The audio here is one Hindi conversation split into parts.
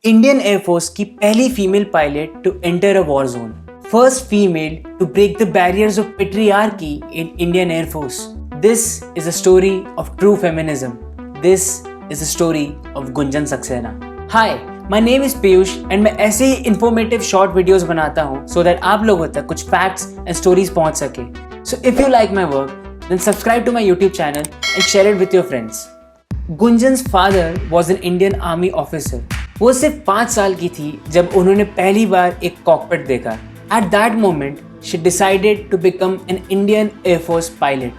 इंडियन एयरफोर्स की पहली female pilot to enter a war zone, first female to break the barriers of patriarchy in Indian air force. This is a story of true feminism. This is a story of Gunjan Saxena. Hi, my name is Piyush and मैं ऐसे ही informative short videos बनाता हूँ so that आप लोगों तक कुछ facts and stories पहुँच सके. So if you like my work, then subscribe to my YouTube channel and share it with your friends. गुंजन's father was an Indian Army officer. वो सिर्फ 5 साल की थी जब उन्होंने पहली बार एक कॉकपिट देखा. At that moment, she decided to become an Indian Air Force pilot.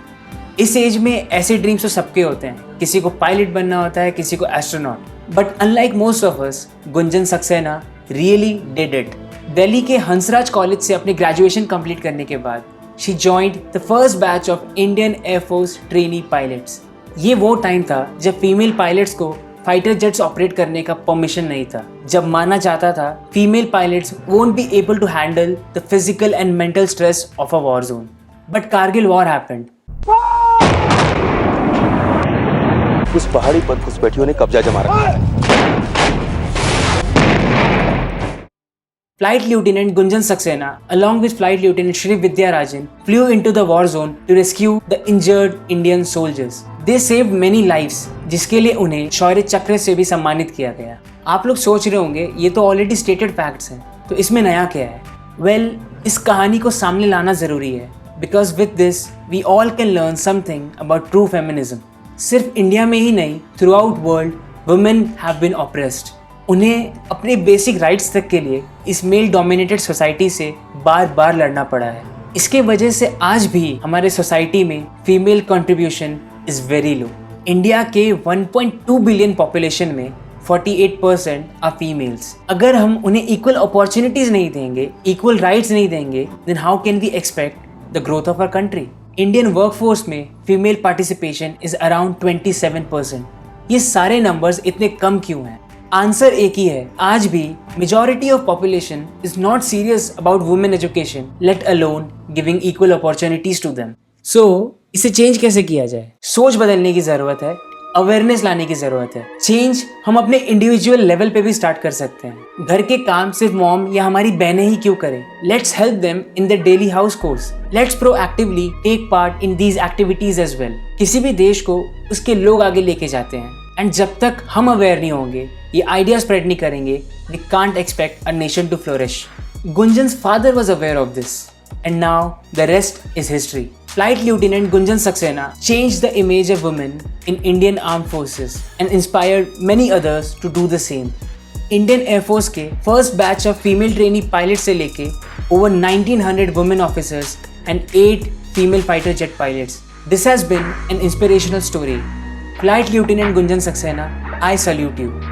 इस एज में ऐसे ड्रीम्स तो सबके होते हैं. किसी को पायलट बनना होता है, किसी को astronaut. But unlike most of us, Gunjan Saxena really did it. Delhi के हंसराज कॉलेज से अपनी ग्रेजुएशन कंप्लीट करने के बाद she joined the first batch of Indian air force trainee pilots. ये वो टाइम था जब फीमेल पायलट्स को फाइटर जेट्स ऑपरेट करने का परमिशन नहीं था. जब माना जाता था female pilots won't be able to handle the physical and mental stress of a war zone. But Kargil war happened. उस पहाड़ी पर घुसपैठियों ने कब्जा जमा रखा है. Flight Lieutenant Gunjan Saxena, along with Flight Lieutenant Shri Vidyarajan, flew into the war zone to rescue the injured Indian soldiers. They saved many lives, जिसके लिए उन्हें शौर्य चक्र से भी सम्मानित किया गया. आप लोग सोच रहे होंगे ये तो ऑलरेडी स्टेटेड फैक्ट्स हैं, तो इसमें नया क्या है? Well, इस कहानी को सामने लाना जरूरी है, because with this we all can learn something about true feminism. सिर्फ इंडिया में ही नहीं, throughout world, women have been oppressed. उन्हें अपने बेसिक राइट्स तक के लिए इस मेल डोमिनेटेड सोसाइटी से बार बार लड़ना पड़ा है. इसके वजह से आज भी हमारे सोसाइटी में female contribution is very low. India के 1.2 बिलियन पॉपुलेशन में 48% आर फीमेल्स. अगर हम उन्हें इक्वल अपॉर्चुनिटीज नहीं देंगे, इक्वल राइट्स नहीं देंगे, then how can we expect the growth of our country? Indian workforce में फीमेल पार्टिसिपेशन इज अराउंड 27%. ये सारे नंबर्स इतने कम क्यों हैं? आंसर एक ही है. आज भी majority of population is not serious about women education, let alone giving equal opportunities to them. So इसे चेंज कैसे किया जाए? सोच बदलने की जरूरत है, अवेयरनेस लाने की जरूरत है. चेंज हम अपने इंडिविजुअल लेवल पे भी स्टार्ट कर सकते हैं. घर के काम सिर्फ मॉम या हमारी बहनें ही क्यों करें? Let's help them in the daily house chores. Let's proactively take part in these activities as well. किसी भी देश को उसके लोग आगे लेके जाते हैं, एंड जब तक हम अवेयर नहीं होंगे, ये आइडिया स्प्रेड नहीं करेंगे, we can't expect a nation to flourish. Gunjan's father was aware of this, and now the rest is history. Flight Lieutenant Gunjan Saxena changed the image of women in Indian Armed Forces and inspired many others to do the same. Indian Air Force के first batch of female trainee pilots से लेके over 1900 women officers and 8 female fighter jet pilots. This has been an inspirational story. Flight Lieutenant Gunjan Saxena, I salute you.